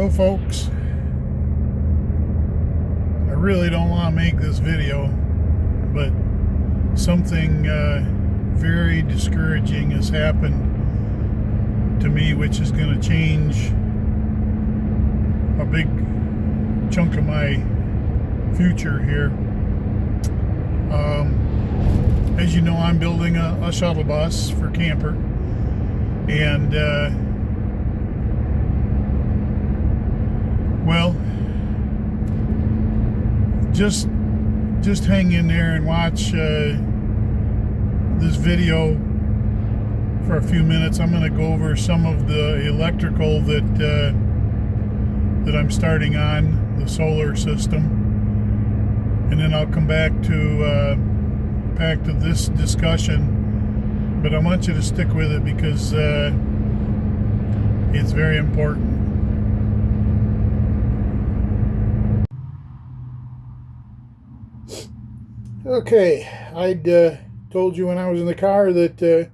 Well, folks, I really don't want to make this video, but something very discouraging has happened to me, which is going to change a big chunk of my future here. As you know, I'm building a shuttle bus for camper, and well, just hang in there and watch this video for a few minutes. I'm going to go over some of the electrical that I'm starting on, the solar system, and then I'll come back to this discussion. But I want you to stick with it because it's very important. Okay, I'd told you when I was in the car that I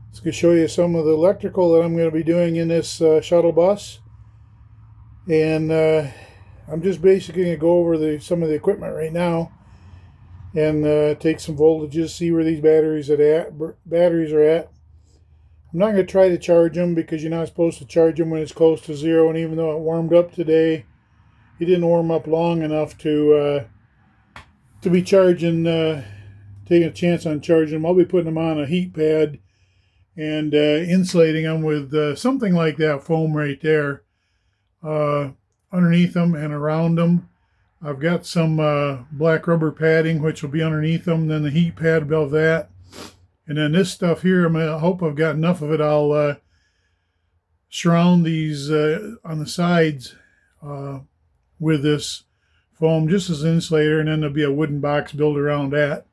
was going to show you some of the electrical that I'm going to be doing in this shuttle bus. And I'm just basically going to go over some of the equipment right now and take some voltages, see where these batteries are at. I'm not going to try to charge them because you're not supposed to charge them when it's close to zero. And even though it warmed up today, it didn't warm up long enough to be charging, taking a chance on charging them. I'll be putting them on a heat pad and insulating them with something like that foam right there underneath them and around them. I've got some black rubber padding which will be underneath them, then the heat pad above that, and then this stuff here, I hope I've got enough of it. I'll surround these on the sides with this foam just as an insulator, and then there'll be a wooden box built around that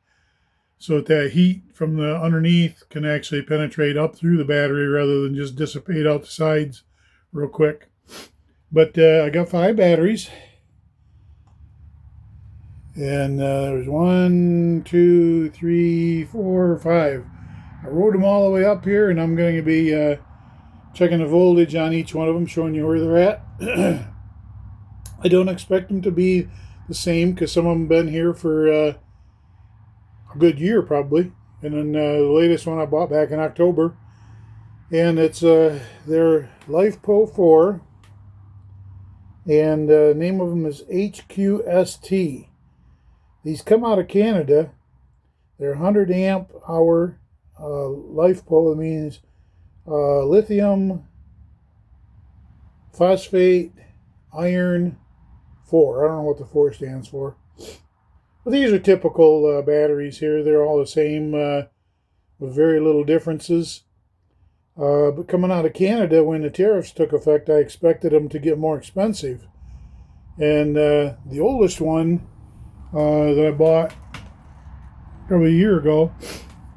so that heat from the underneath can actually penetrate up through the battery rather than just dissipate out the sides real quick. But I got 5 batteries, and there's 1, 2, 3, 4, 5. I wrote them all the way up here, and I'm going to be checking the voltage on each one of them, showing you where they're at. I don't expect them to be the same because some of them have been here for a good year probably. And then the latest one I bought back in October, and it's their LifePo 4, and the name of them is HQST. These come out of Canada. They're 100 amp hour LifePo. It means lithium phosphate iron 4. I don't know what the 4 stands for. But these are typical batteries here. They're all the same with very little differences. But coming out of Canada, when the tariffs took effect, I expected them to get more expensive. And the oldest one that I bought probably a year ago,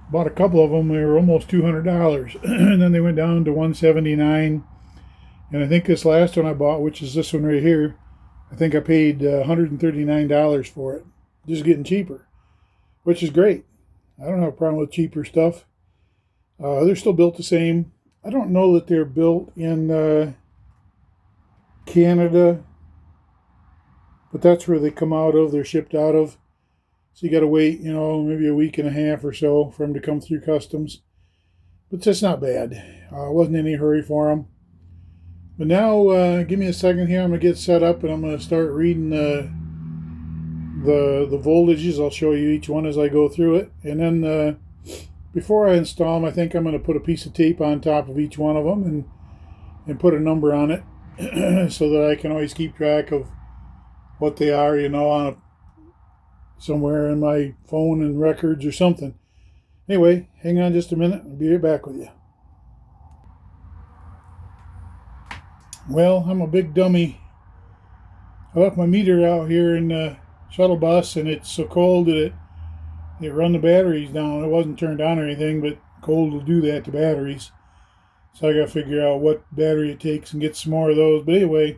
bought a couple of them. They were almost $200. And then they went down to $179. And I think this last one I bought, which is this one right here, I think I paid $139 for it. Just getting cheaper, which is great. I don't have a problem with cheaper stuff. They're still built the same. I don't know that they're built in Canada, but that's where they come out of. They're shipped out of. So you got to wait, maybe a week and a half or so for them to come through customs. But that's not bad. Wasn't any hurry for them. But now, give me a second here. I'm going to get set up, and I'm going to start reading the voltages. I'll show you each one as I go through it. And then before I install them, I think I'm going to put a piece of tape on top of each one of them and put a number on it so that I can always keep track of what they are, on somewhere in my phone and records or something. Anyway, hang on just a minute. I'll be right back with you. Well, I'm a big dummy. I left my meter out here in the shuttle bus, and it's so cold that it run the batteries down. It wasn't turned on or anything, but cold will do that to batteries. So I got to figure out what battery it takes and get some more of those. But anyway,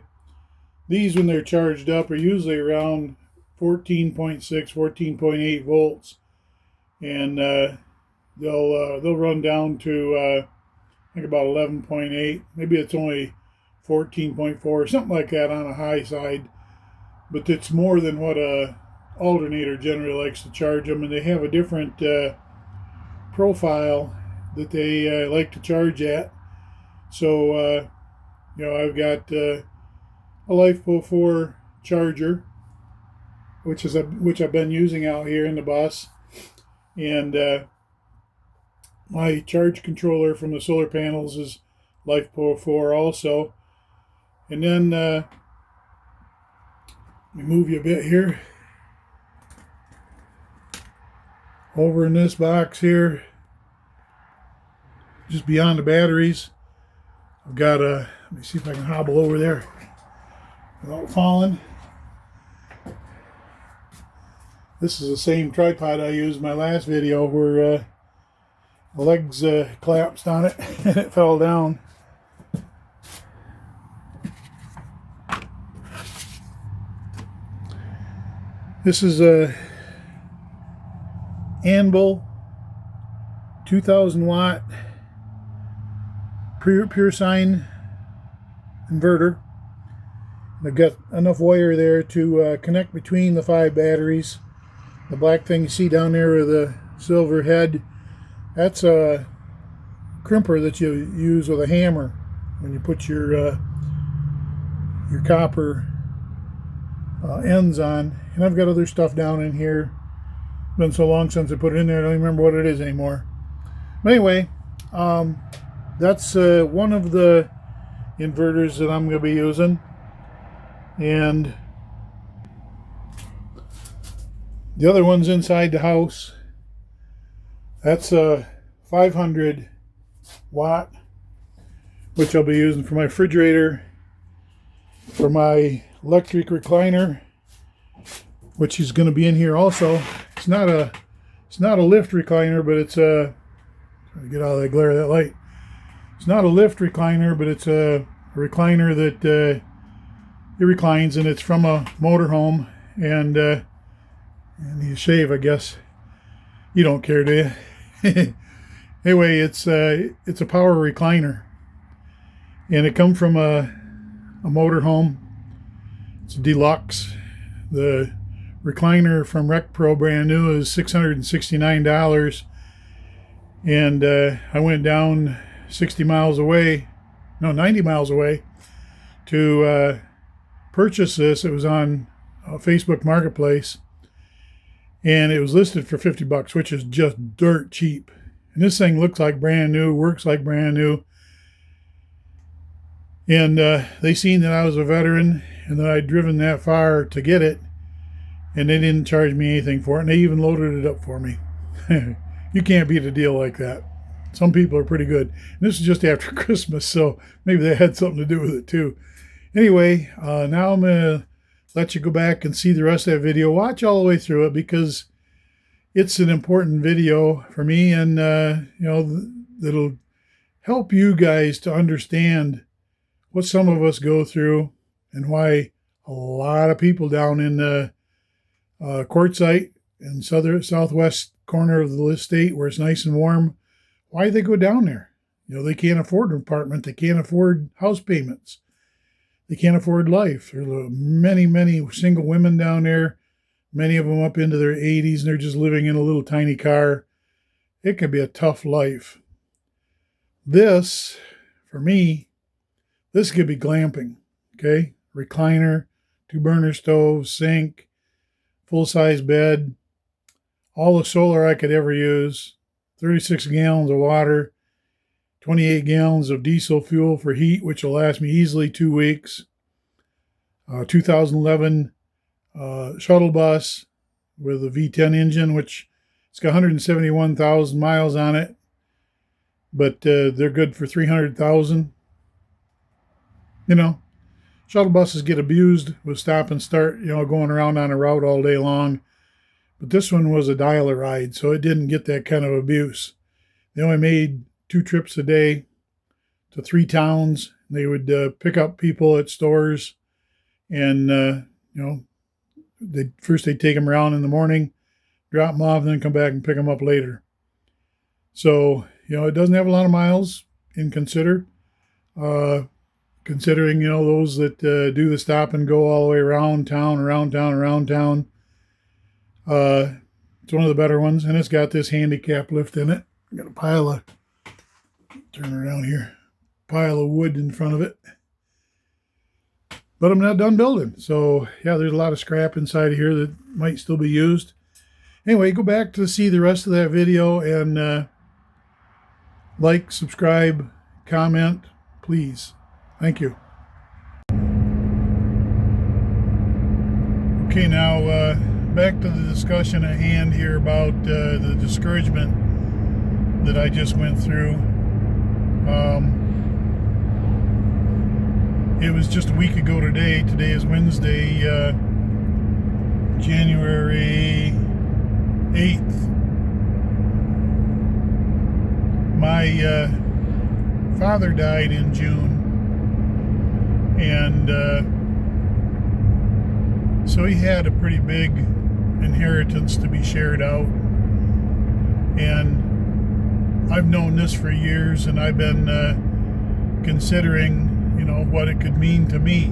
these, when they're charged up, are usually around 14.6, 14.8 volts, and they'll run down to I think about 11.8. Maybe it's only 14.4, something like that on a high side. But it's more than what a alternator generally likes to charge them, and they have a different profile that they like to charge at. So I've got a LifePo 4 charger, which I've been using out here in the bus, and my charge controller from the solar panels is LifePo 4 also. And then let me move you a bit here. Over in this box here, just beyond the batteries, I've got a, let me see if I can hobble over there without falling. This is the same tripod I used in my last video where the legs collapsed on it and it fell down. This is a Anvil 2000 watt pure sine inverter. I've got enough wire there to connect between the 5 batteries. The black thing you see down there with the silver head, that's a crimper that you use with a hammer when you put your copper ends on. And I've got other stuff down in here. It's been so long since I put it in there, I don't even remember what it is anymore. But anyway, that's one of the inverters that I'm going to be using. And the other one's inside the house. That's a 500 watt, which I'll be using for my refrigerator, for my electric recliner, which is going to be in here also. It's not a lift recliner, but it's a, trying to get out of the glare of that light. It's not a lift recliner, but it's a recliner that it reclines, and it's from a motorhome. And you shave, I guess. You don't care, do you? Anyway, it's a power recliner, and it comes from a motorhome. It's a deluxe. The recliner from Rec Pro brand new is $669, and I went down 90 miles away to purchase this. It was on Facebook Marketplace, and it was listed for $50, which is just dirt cheap. And this thing looks like brand new, works like brand new. And they seen that I was a veteran and that I'd driven that far to get it, and they didn't charge me anything for it, and they even loaded it up for me. You can't beat a deal like that. Some people are pretty good. And this is just after Christmas, so maybe that had something to do with it too. Anyway, now I'm going to let you go back and see the rest of that video. Watch all the way through it, because it's an important video for me, and that'll help you guys to understand what some of us go through, and why a lot of people down in the Quartzsite in southwest corner of the state, where it's nice and warm, why they go down there. They can't afford an apartment. They can't afford house payments. They can't afford life. There's many, many single women down there, many of them up into their 80s, and they're just living in a little tiny car. It can be a tough life. This, for me, this could be glamping, okay? Recliner, 2-burner stove, sink, full-size bed, all the solar I could ever use, 36 gallons of water, 28 gallons of diesel fuel for heat, which will last me easily 2 weeks. 2011 shuttle bus with a V10 engine, which it's got 171,000 miles on it, but they're good for 300,000. Shuttle buses get abused with stop and start, going around on a route all day long. But this one was a dial-a ride, so it didn't get that kind of abuse. They only made 2 trips a day to 3 towns. They would pick up people at stores, and they'd take them around in the morning, drop them off, and then come back and pick them up later. So it doesn't have a lot of miles in consider. Kind considering, those that do the stop and go all the way around town. It's one of the better ones, and it's got this handicap lift in it. Got a pile of, turn around here, pile of wood in front of it. But I'm not done building. So, yeah, there's a lot of scrap inside of here that might still be used. Anyway, go back to see the rest of that video and like, subscribe, comment, please. Thank you. Okay, now back to the discussion at hand here about the discouragement that I just went through. It was just a week ago today. Today is Wednesday, January 8th. My father died in June, and so he had a pretty big inheritance to be shared out. And I've known this for years, and I've been considering, what it could mean to me.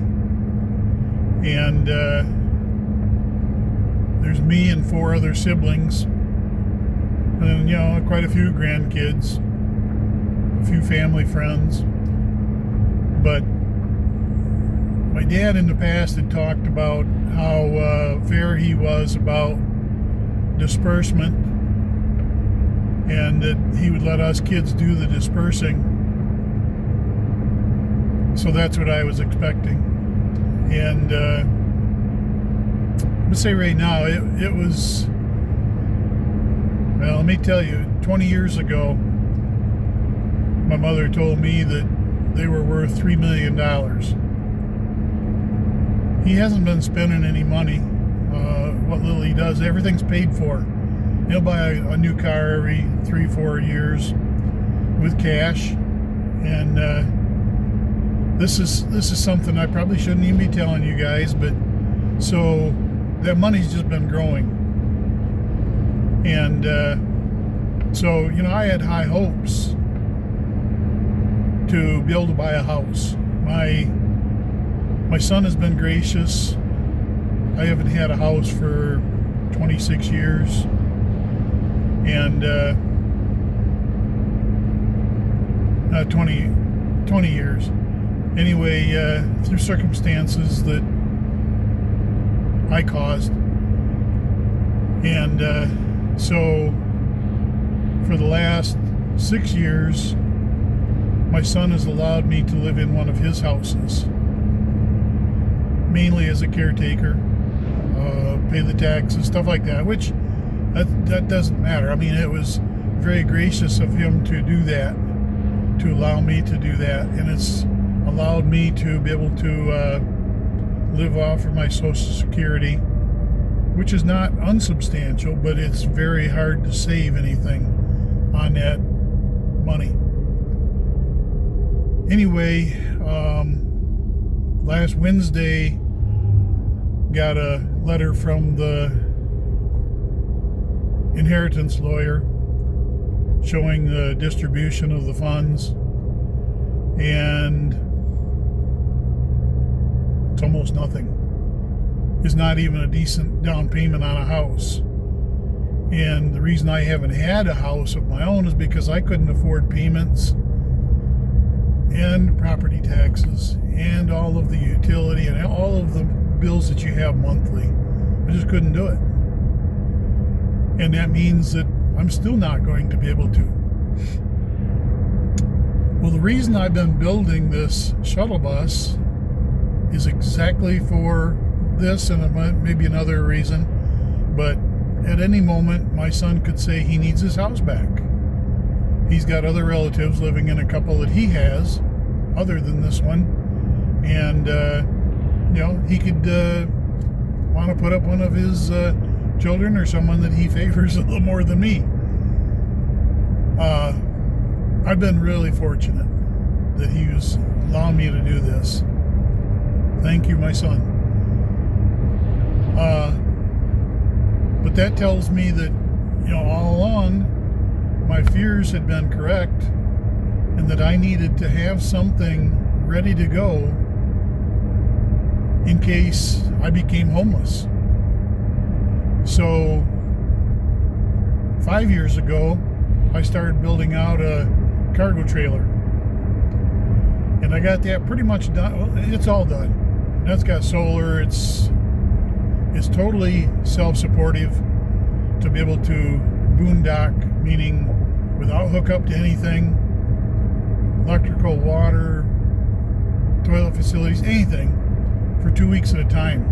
And there's me and 4 other siblings, and quite a few grandkids, a few family friends. But my dad in the past had talked about how fair he was about disbursement, and that he would let us kids do the dispersing. So that's what I was expecting. And let's say right now, it was, well, let me tell you, 20 years ago, my mother told me that they were worth $3 million. He hasn't been spending any money. What little he does, everything's paid for. He'll buy a new car every 3-4 years with cash. And this is something I probably shouldn't even be telling you guys, but so that money's just been growing. And so I had high hopes to be able to buy a house. My son has been gracious. I haven't had a house for 26 years. And 20 years. Anyway, through circumstances that I caused. And so for the last 6 years, my son has allowed me to live in one of his houses, mainly as a caretaker, pay the taxes, stuff like that, which that doesn't matter. I mean, it was very gracious of him to do that, to allow me to do that, and it's allowed me to be able to live off of my Social Security, which is not unsubstantial, but it's very hard to save anything on that money. Anyway, last Wednesday, got a letter from the inheritance lawyer showing the distribution of the funds, and it's almost nothing. It's not even a decent down payment on a house. And the reason I haven't had a house of my own is because I couldn't afford payments and property taxes and all of the utility and all of the bills that you have monthly. I just couldn't do it. And that means that I'm still not going to be able to. Well, the reason I've been building this shuttle bus is exactly for this, and maybe another reason, but at any moment my son could say he needs his house back. He's got other relatives living in a couple that he has other than this one, and he could want to put up one of his children or someone that he favors a little more than me. I've been really fortunate that he was allowing me to do this. Thank you, my son. But that tells me that, all along, my fears had been correct, and that I needed to have something ready to go in case I became homeless. So 5 years ago, I started building out a cargo trailer. And I got that pretty much done. Well, it's all done. That's got solar. It's totally self-supportive to be able to boondock, meaning without hookup to anything, electrical, water, toilet facilities, anything, for 2 weeks at a time.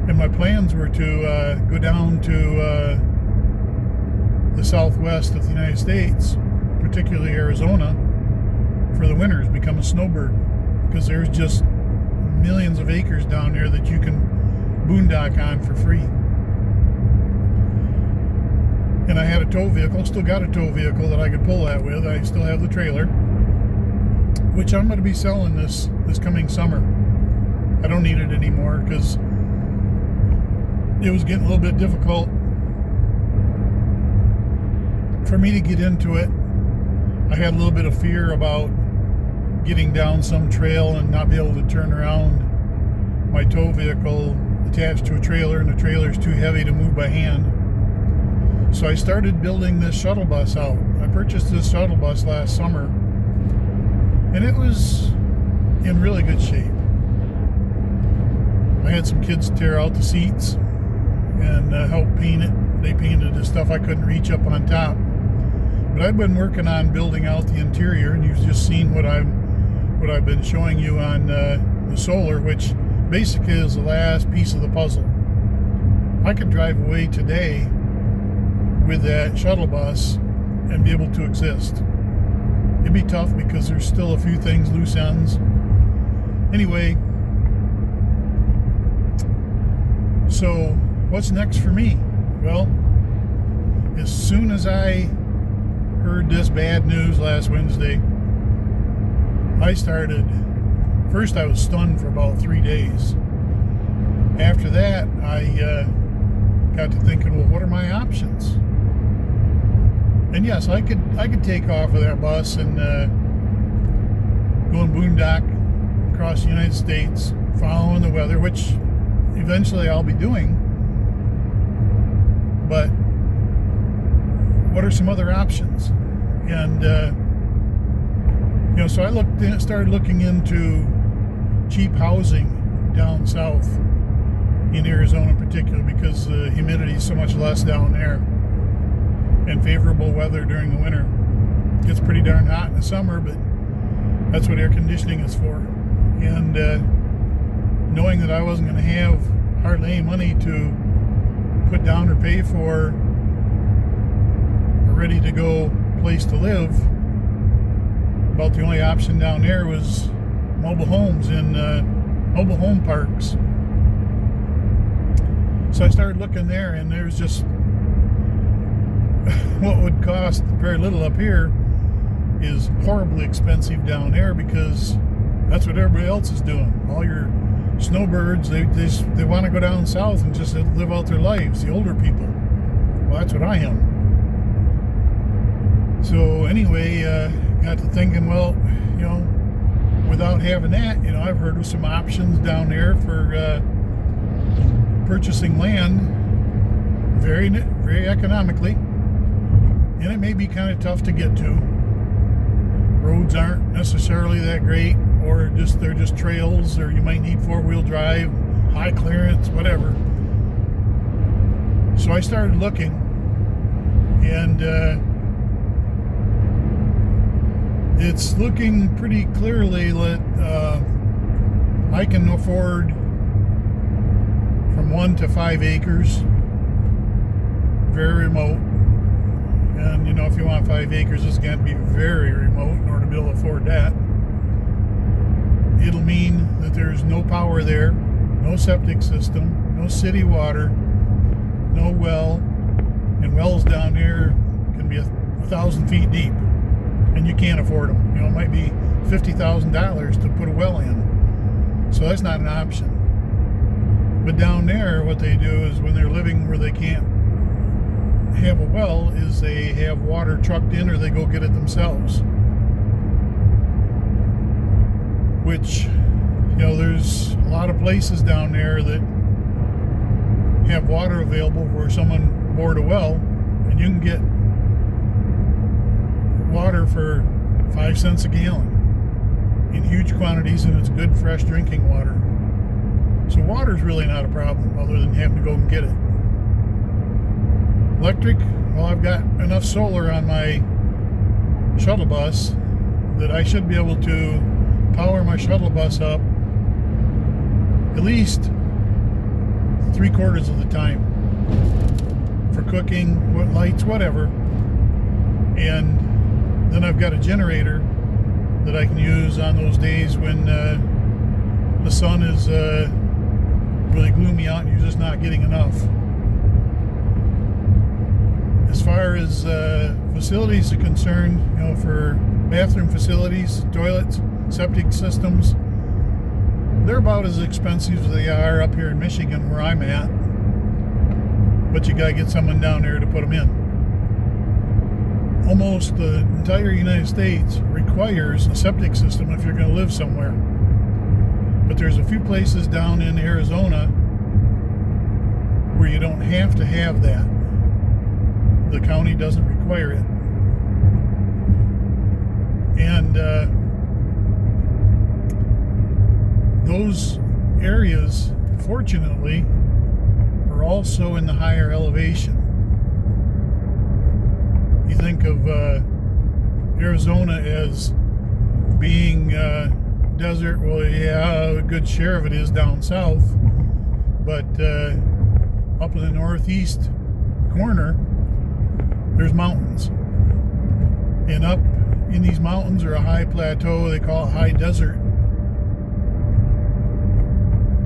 And my plans were to go down to the southwest of the United States, particularly Arizona, for the winters, become a snowbird, because there's just millions of acres down there that you can boondock on for free. And I had a tow vehicle, still got a tow vehicle that I could pull that with. I still have the trailer, which I'm going to be selling this coming summer. I don't need it anymore because it was getting a little bit difficult for me to get into it. I had a little bit of fear about getting down some trail and not be able to turn around my tow vehicle attached to a trailer, and the trailer is too heavy to move by hand. So I started building this shuttle bus out. I purchased this shuttle bus last summer, and it was in really good shape. I had some kids tear out the seats and help paint it. They painted the stuff I couldn't reach up on top. But I've been working on building out the interior, and you've just seen what I've been showing you on the solar, which basically is the last piece of the puzzle. I could drive away today with that shuttle bus and be able to exist. It'd be tough because there's still a few things, loose ends. Anyway, so what's next for me? Well, as soon as I heard this bad news last Wednesday, first I was stunned for about 3 days. After that, I got to thinking, well, what are my options? And yes, I could take off of that bus and go and boondock across the United States, following the weather, which eventually I'll be doing. But what are some other options? And so I started looking into cheap housing down south in Arizona in particular, because the humidity is so much less down there, and favorable weather during the winter. It gets pretty darn hot in the summer, but that's what air conditioning is for. And knowing that I wasn't going to have hardly any money to put down or pay for a ready-to-go place to live, about the only option down there was mobile homes in mobile home parks. So I started looking there, and there's just what would cost very little up here is horribly expensive down there, because that's what everybody else is doing. All your snowbirds, they want to go down south and just live out their lives, the older people. Well, that's what I am. So anyway, got to thinking, well, without having that, I've heard of some options down there for purchasing land very, very economically, and it may be kind of tough to get to. Roads aren't necessarily that great, or they're just trails, or you might need four-wheel drive, high clearance, whatever. So I started looking, and it's looking pretty clearly that I can afford from 1 to 5 acres, very remote. And if you want 5 acres, it's going to be very remote in order to be able to afford that. It'll mean that there's no power there, no septic system, no city water, no well, and wells down there can be 1,000 feet deep, and you can't afford them. It might be $50,000 to put a well in, so that's not an option. But down there, what they do is when they're living where they can't have a well, is they have water trucked in, or they go get it themselves. which, there's a lot of places down there that have water available where someone bored a well, and you can get water for 5 cents a gallon in huge quantities, and it's good fresh drinking water. So water's really not a problem other than having to go and get it. Electric, well, I've got enough solar on my shuttle bus that I should be able to power my shuttle bus up at least 3/4 of the time for cooking, lights, whatever. And then I've got a generator that I can use on those days when the sun is really gloomy out and you're just not getting enough. As far as facilities are concerned, for bathroom facilities, toilets, septic systems, they're about as expensive as they are up here in Michigan where I'm at. But you gotta get someone down there to put them in. Almost the entire United States requires a septic system if you're going to live somewhere. But there's a few places down in Arizona where you don't have to have that. The county doesn't require it. And those areas, fortunately, are also in the higher elevation. You think of Arizona as being desert. Well, yeah, a good share of it is down south, but up in the northeast corner, there's mountains, and up in these mountains are a high plateau. They call it high desert.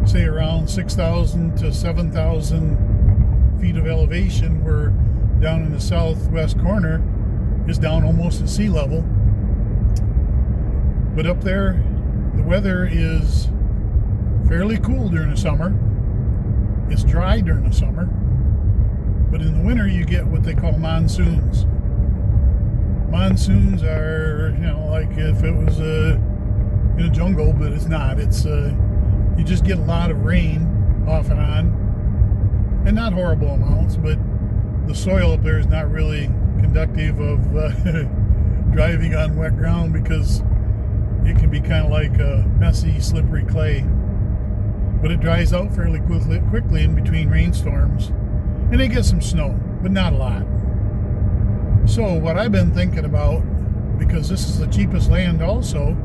Say around 6,000 to 7,000 feet of elevation, where down in the southwest corner is down almost at sea level. But up there, the weather is fairly cool during the summer. It's dry during the summer. But in the winter, you get what they call monsoons. Monsoons are, like if it was in a jungle, but it's not. It's you just get a lot of rain off and on, and not horrible amounts, but the soil up there is not really conductive of driving on wet ground, because it can be kind of like a messy, slippery clay. But it dries out fairly quickly in between rainstorms, and they get some snow, but not a lot. So what I've been thinking about, because this is the cheapest land also,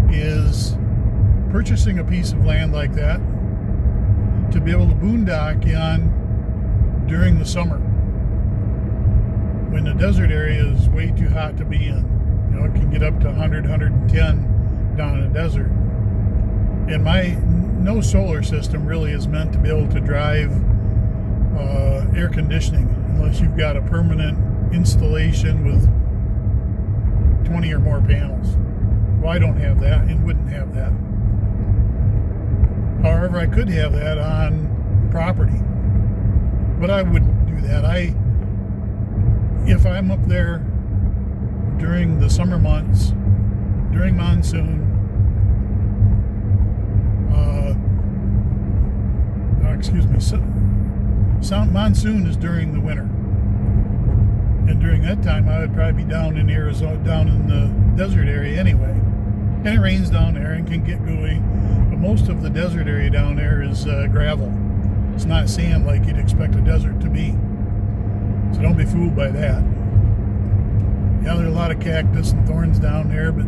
is purchasing a piece of land like that to be able to boondock on during the summer, when the desert area is way too hot to be in. It can get up to 100, 110 down in the desert. And my no solar system really is meant to be able to drive air conditioning, unless you've got a permanent installation with 20 or more panels. Well, I don't have that and wouldn't have that. However, I could have that on property, but I wouldn't do that. If I'm up there during the summer months, during monsoon, monsoon is during the winter, and during that time I would probably be down in Arizona, down in the desert area anyway, and it rains down there and can get gooey, but most of the desert area down there is gravel. It's not sand like you'd expect a desert to be, so don't be fooled by that. Yeah, there are a lot of cactus and thorns down there, but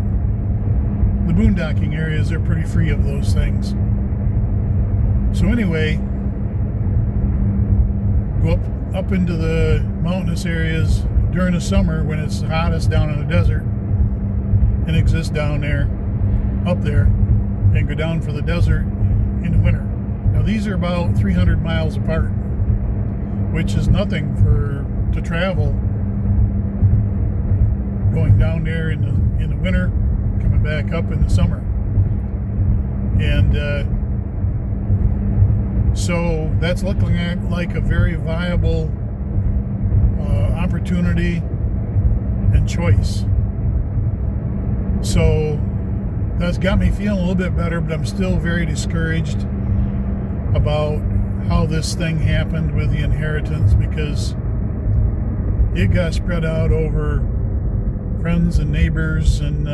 the boondocking areas are pretty free of those things. So anyway, go up into the mountainous areas during the summer when it's the hottest down in the desert, and exist down there, up there, and go down for the desert in the winter. Now these are about 300 miles apart, which is nothing to travel, going down there in the winter, coming back up in the summer. And so that's looking like a very viable opportunity and choice. So that's got me feeling a little bit better, but I'm still very discouraged about how this thing happened with the inheritance, because it got spread out over friends and neighbors and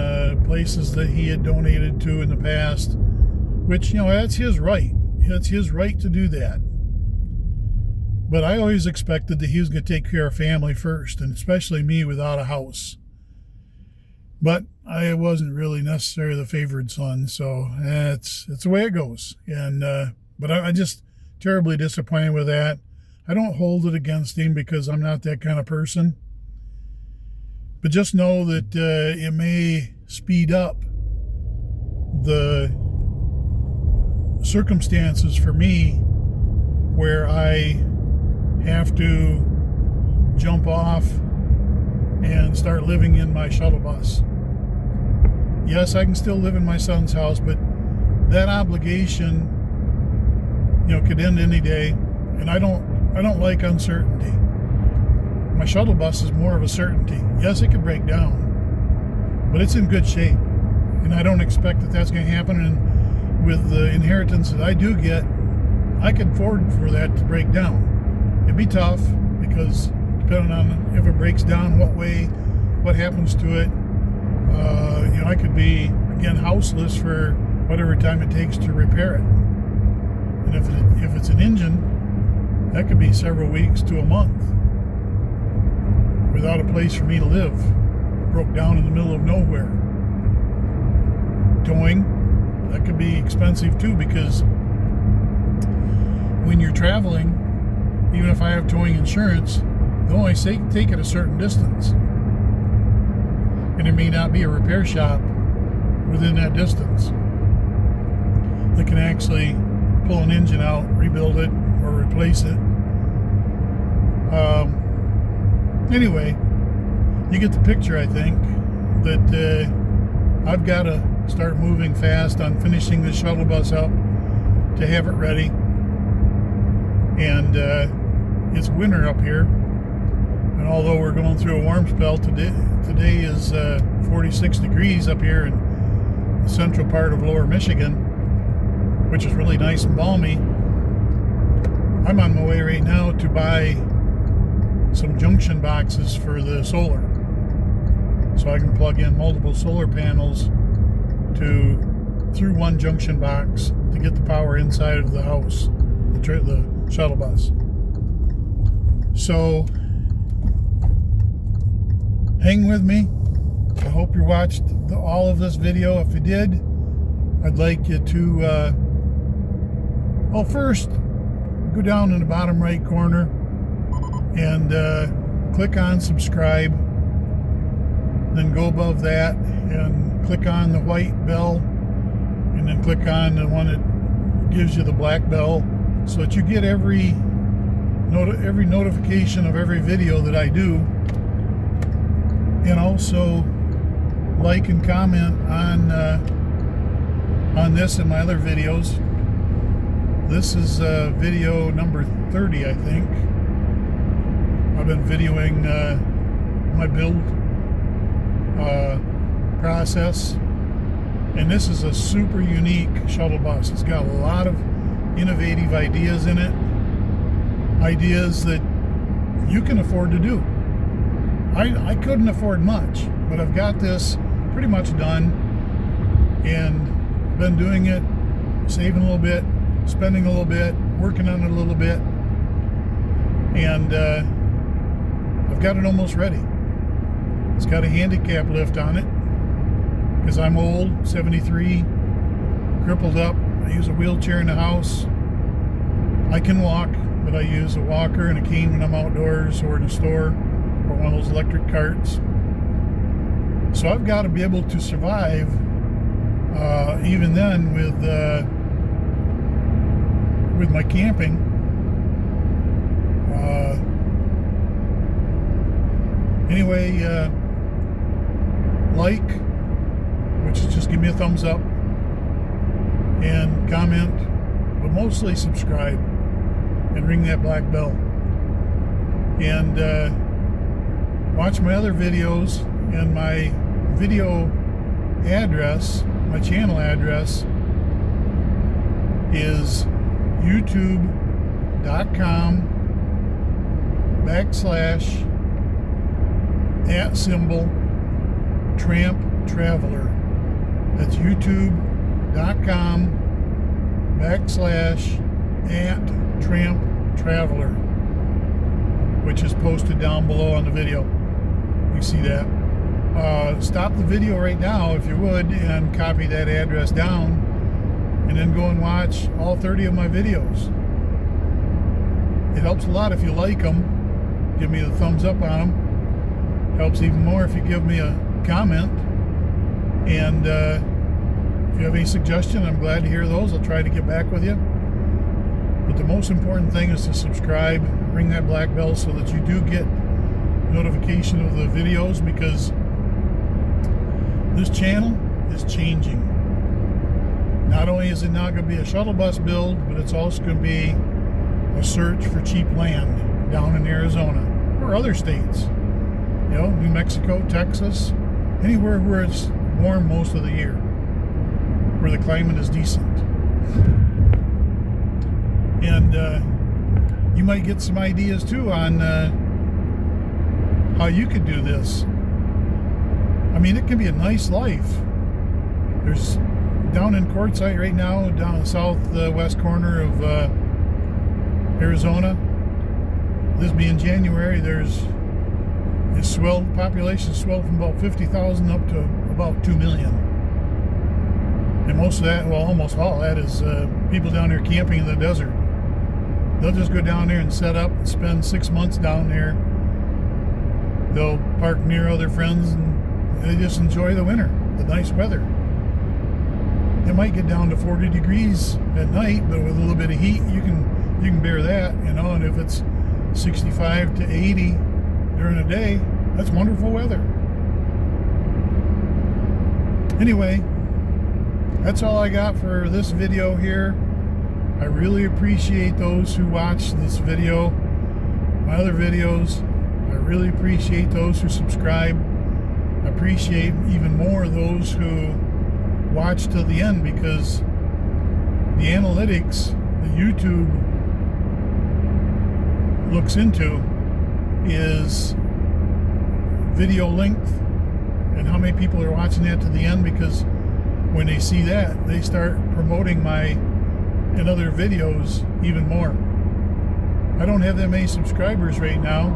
places that he had donated to in the past, which, that's his right. That's his right to do that. But I always expected that he was going to take care of family first, and especially me without a house. But I wasn't really necessarily the favored son, so it's the way it goes. And but I just terribly disappointed with that. I don't hold it against him because I'm not that kind of person. But just know that it may speed up the circumstances for me where I have to jump off and start living in my shuttle bus. Yes, I can still live in my son's house, but that obligation, could end any day, and I don't like uncertainty. My shuttle bus is more of a certainty. Yes, it could break down, but it's in good shape, and I don't expect that that's going to happen. And with the inheritance that I do get, I can afford for that to break down. It'd be tough because depending on if it breaks down, what happens to it. I could be, again, houseless for whatever time it takes to repair it. And if it's an engine, that could be several weeks to a month without a place for me to live. Broke down in the middle of nowhere. Towing, that could be expensive too, because when you're traveling, even if I have towing insurance, they'll only take it a certain distance. And there may not be a repair shop within that distance that can actually pull an engine out, rebuild it, or replace it. Anyway, you get the picture, I think, that I've got to start moving fast on finishing the shuttle bus up to have it ready. And it's winter up here. And although we're going through a warm spell, today is 46 degrees up here in the central part of lower Michigan, which is really nice and balmy. I'm on my way right now to buy some junction boxes for the solar, so I can plug in multiple solar panels through one junction box to get the power inside of the house, the shuttle bus. So hang with me. I hope you watched all of this video. If you did, I'd like you to first go down in the bottom right corner and click on subscribe, then go above that and click on the white bell, and then click on the one that gives you the black bell, so that you get every notification of every video that I do. And also like and comment on this and my other videos. This is video number 30, I think. I've been videoing my build process, and this is a super unique shuttle bus. It's got a lot of innovative ideas in it, ideas that you can afford to do. I couldn't afford much, but I've got this pretty much done, and been doing it, saving a little bit, spending a little bit, working on it a little bit, and I've got it almost ready. It's got a handicap lift on it because I'm old, 73, crippled up. I use a wheelchair in the house. I can walk, but I use a walker and a cane when I'm outdoors or in a store, or one of those electric carts. So I've got to be able to survive even then with my camping. Anyway, like, which is just give me a thumbs up, and comment, but mostly subscribe and ring that black bell. And watch my other videos, and my video address, my channel address is youtube.com/@tramp traveler. That's youtube.com/@tramp traveler, which is posted down below on the video. You see that. Stop the video right now if you would and copy that address down, and then go and watch all 30 of my videos. It helps a lot if you like them. Give me the thumbs up on them. Helps even more if you give me a comment. And if you have any suggestion, I'm glad to hear those. I'll try to get back with you. But the most important thing is to subscribe, ring that black bell so that you do get notification of the videos, because this channel is changing. Not only is it now going to be a shuttle bus build, but it's also going to be a search for cheap land down in Arizona or other states. You know, New Mexico, Texas, anywhere where it's warm most of the year, where the climate is decent. And you might get some ideas too on how you could do this. I mean, it can be a nice life. There's down in Quartzsite right now, down the southwest corner of Arizona. This being January, population swelled from about 50,000 up to about 2 million. And most of that, well, almost all that is people down there camping in the desert. They'll just go down there and set up and spend 6 months down there. They'll park near other friends and they just enjoy the winter, the nice weather. It might get down to 40 degrees at night, but with a little bit of heat, you can bear that, you know. And if it's 65 to 80 during the day, that's wonderful weather. Anyway, that's all I got for this video here. I really appreciate those who watch this video, my other videos. I really appreciate those who subscribe. I appreciate even more those who watch till the end, because the analytics that YouTube looks into is video length and how many people are watching that to the end, because when they see that, they start promoting my and other videos even more. I don't have that many subscribers right now,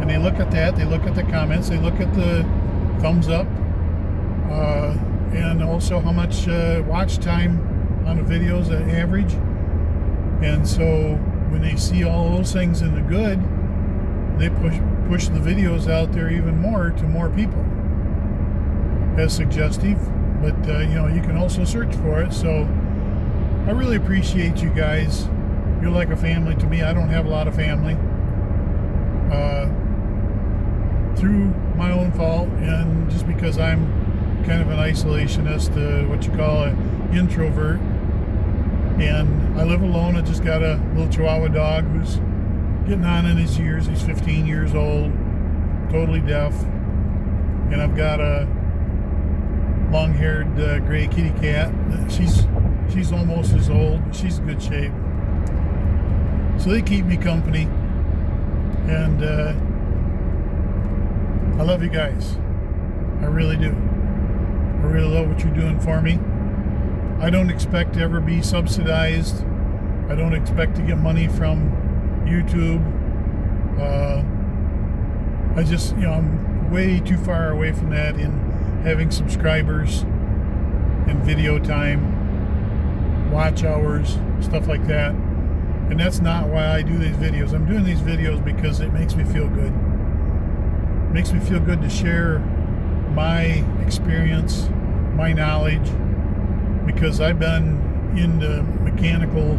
and they look at that, they look at the comments, they look at the thumbs up, and also how much watch time on the videos on average. And so when they see all those things in the good, they push the videos out there even more to more people as suggestive. But you know, you can also search for it. So I really appreciate you guys. You're like a family to me. I don't have a lot of family. Through my own fault, and just because I'm kind of an isolationist, what you call an introvert, and I live alone. I just got a little Chihuahua dog who's getting on in his years. He's 15 years old, totally deaf, and I've got a long-haired gray kitty cat. She's almost as old, but she's in good shape. So they keep me company, and I love you guys. I really do. I really love what you're doing for me. I don't expect to ever be subsidized. I don't expect to get money from YouTube. I just, you know, I'm way too far away from that in having subscribers and video time, watch hours, stuff like that. And that's not why I do these videos. I'm doing these videos because it makes me feel good. It makes me feel good to share my experience, my knowledge, because I've been in the mechanical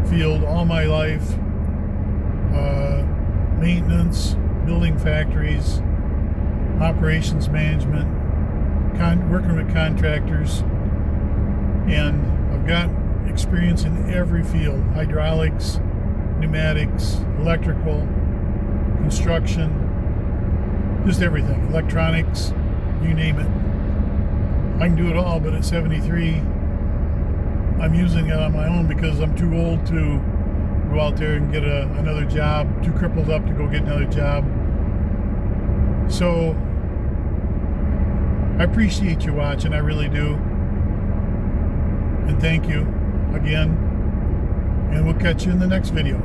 field all my life, maintenance, building factories, operations management, working with contractors, and I've got experience in every field: hydraulics, pneumatics, electrical, construction, just everything, electronics, you name it. I can do it all, but at 73, I'm using it on my own because I'm too old to go out there and get another job, too crippled up to go get another job. So I appreciate you watching, I really do. And thank you again. And we'll catch you in the next video.